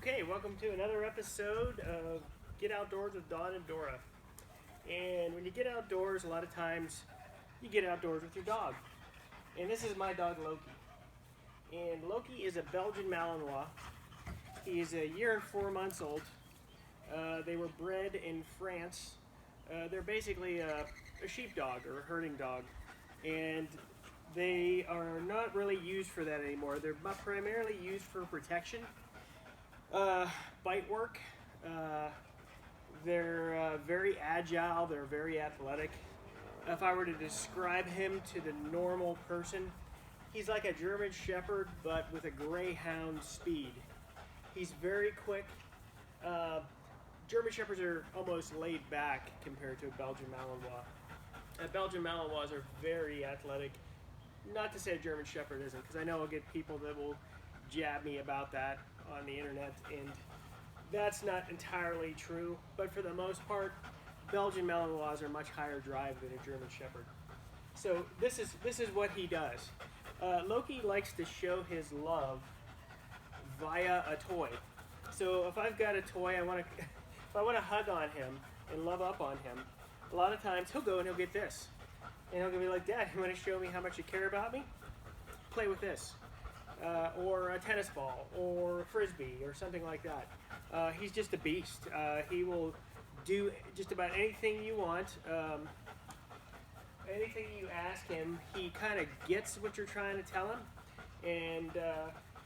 Okay, welcome to another episode of Get Outdoors with Dawn and Dora. And when you get outdoors, a lot of times you get outdoors with your dog. And this is my dog Loki. And Loki is a Belgian Malinois. He is a year and 4 months old. They were bred in France. They're basically a sheepdog or a herding dog. And they are not really used for that anymore. They're primarily used for protection. Bite work. They're very agile. They're very athletic. If I were to describe him to the normal person, he's like a German Shepherd, but with a Greyhound speed. He's very quick. German Shepherds are almost laid back compared to a Belgian Malinois. Belgian Malinois are very athletic. Not to say a German Shepherd isn't, because I know I'll get people that will jab me about that on the internet, and that's not entirely true. But for the most part, Belgian Malinois are much higher drive than a German Shepherd. So this is what he does. Loki likes to show his love via a toy. So if I've got a toy, if I want to hug on him and love up on him, a lot of times he'll go and he'll get this, and he'll be like, "Dad, you want to show me how much you care about me? Play with this." Or a tennis ball, or a frisbee, or something like that. He's just a beast. He will do just about anything you want. Anything you ask him, he kind of gets what you're trying to tell him. And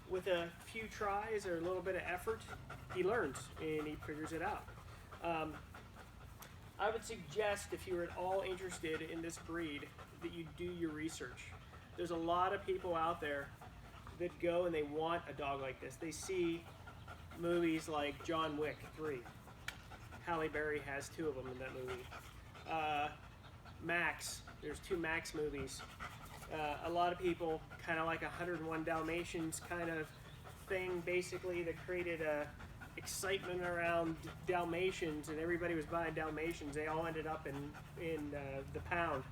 with a few tries or a little bit of effort, he learns and he figures it out. I would suggest, if you're at all interested in this breed, that you do your research. There's a lot of people out there that go and they want a dog like this. They see movies like John Wick 3. Halle Berry has 2 of them in that movie. Max, there's 2 Max movies. A lot of people kind of like 101 Dalmatians kind of thing, basically, that created a excitement around Dalmatians, and everybody was buying Dalmatians. They all ended up in the pound.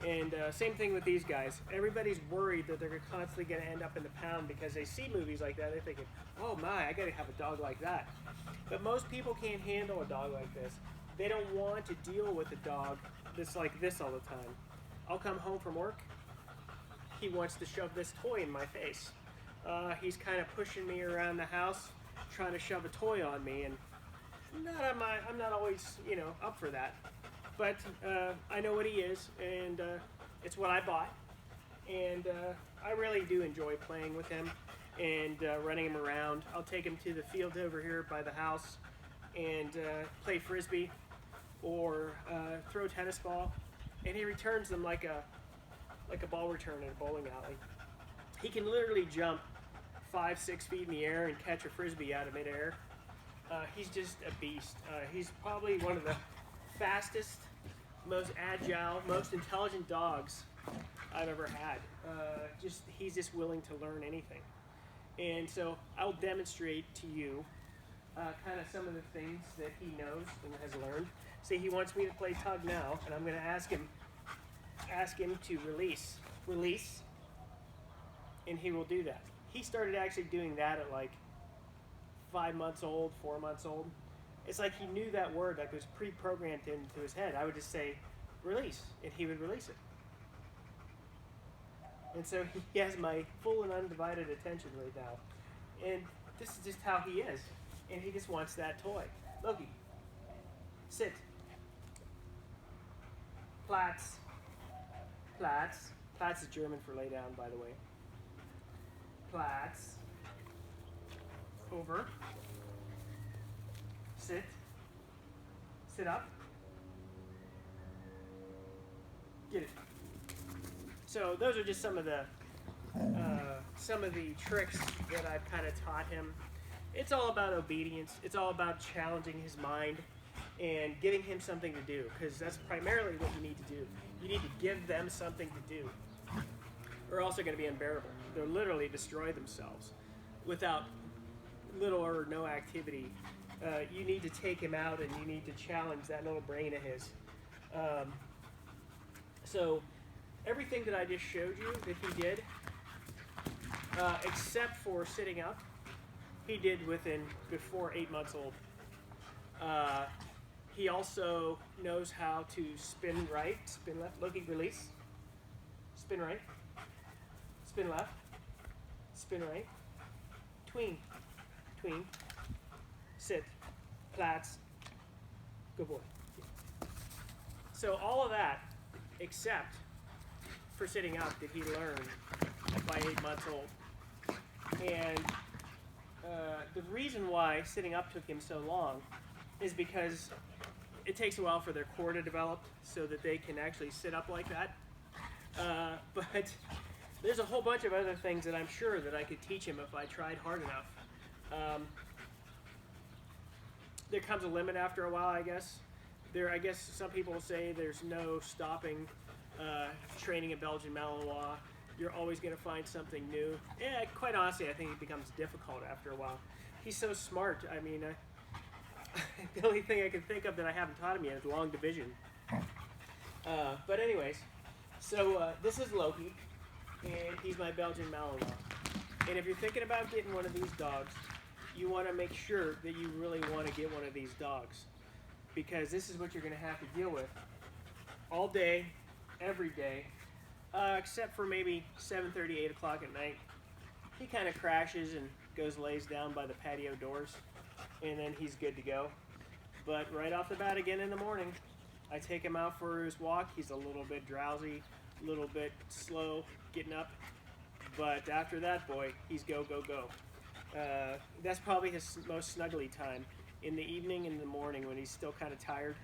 And same thing with these guys. Everybody's worried that they're constantly going to end up in the pound because they see movies like that. They're thinking, "Oh my, I got to have a dog like that." But most people can't handle a dog like this. They don't want to deal with a dog that's like this all the time. I'll come home from work. He wants to shove this toy in my face. He's kind of pushing me around the house, trying to shove a toy on me, and I'm not always, up for that. But I know what he is, and it's what I bought. And I really do enjoy playing with him and running him around. I'll take him to the field over here by the house and play frisbee or throw tennis ball, and he returns them like a ball return in a bowling alley. He can literally jump 5-6 feet in the air and catch a frisbee out of midair. He's just a beast. He's probably one of the fastest, most agile, most intelligent dogs I've ever had. He's just willing to learn anything. And so I'll demonstrate to you kind of some of the things that he knows and has learned. See, he wants me to play tug now, and I'm going to ask him to release, and he will do that. He started actually doing that at like 5 months old, 4 months old. It's like he knew that word, like it was pre-programmed into his head. I would just say, "Release," and he would release it. And so he has my full and undivided attention right now. And this is just how he is. And he just wants that toy. Loki, sit. Platz. Platz. Platz is German for lay down, by the way. Platz. Over. Sit. Sit up. Get it. So those are just some of the tricks that I've kind of taught him. It's all about obedience. It's all about challenging his mind and giving him something to do, because that's primarily what you need to do. You need to give them something to do, or else they're going to be unbearable. They'll literally destroy themselves without little or no activity. You need to take him out, and you need to challenge that little brain of his. So everything that I just showed you that he did, except for sitting up, he did before 8 months old. He also knows how to spin right, spin left. Loki, release. Spin right. Spin left. Spin right. Tween. Tween. Sit. Plats. Good boy. So all of that, except for sitting up, did he learn by 8 months old. And the reason why sitting up took him so long is because it takes a while for their core to develop so that they can actually sit up like that. But there's a whole bunch of other things that I'm sure that I could teach him if I tried hard enough. There comes a limit after a while, I guess. I guess some people say there's no stopping training a Belgian Malinois. You're always going to find something new. Yeah, quite honestly, I think it becomes difficult after a while. He's so smart. I mean, the only thing I can think of that I haven't taught him yet is long division. But anyways, so this is Loki, and he's my Belgian Malinois. And if you're thinking about getting one of these dogs, you want to make sure that you really want to get one of these dogs, because this is what you're going to have to deal with all day, every day, except for maybe 7:30, 8 o'clock at night. He kind of crashes and lays down by the patio doors, and then he's good to go. But right off the bat again in the morning, I take him out for his walk. He's a little bit drowsy, a little bit slow getting up, but after that, boy, he's go, go, go. That's probably his most snuggly time, in the evening and in the morning when he's still kind of tired.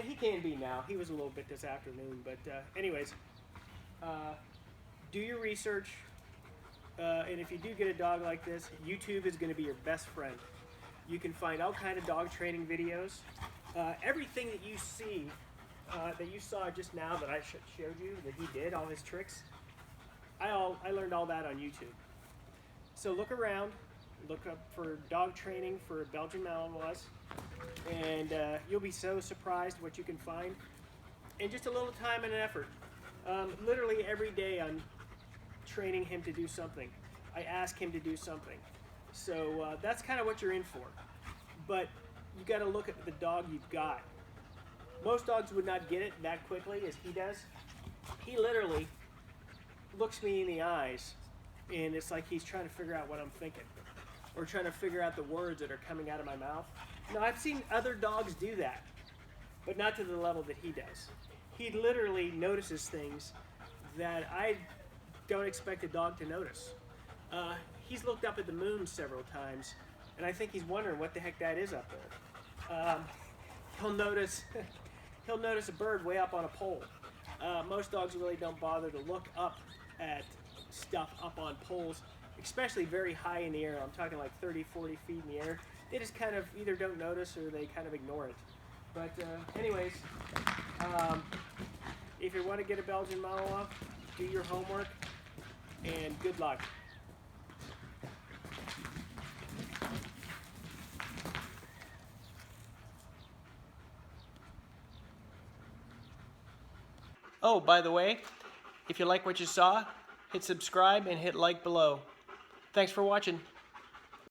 He can be now. He was a little bit this afternoon, but anyways, do your research, and if you do get a dog like this, YouTube is going to be your best friend. You can find all kind of dog training videos. Everything that you see, that you saw just now that I showed you, that he did, all his tricks, I learned all that on YouTube. So look around, look up for dog training for Belgian Malinois, and you'll be so surprised what you can find in just a little time and effort. Literally every day I'm training him to do something. I ask him to do something. So that's kind of what you're in for. But you got to look at the dog you've got. Most dogs would not get it that quickly as he does. He literally looks me in the eyes, and it's like he's trying to figure out what I'm thinking, or trying to figure out the words that are coming out of my mouth. Now, I've seen other dogs do that, but not to the level that he does. He literally notices things that I don't expect a dog to notice. He's looked up at the moon several times, and I think he's wondering what the heck that is up there. He'll notice a bird way up on a pole. Most dogs really don't bother to look up at stuff up on poles, especially very high in the air. I'm talking like 30, 40 feet in the air. They just kind of either don't notice or they kind of ignore it. But anyways, if you want to get a Belgian Malinois, do your homework, and good luck. Oh, by the way, if you like what you saw, hit subscribe and hit like below. Thanks for watching.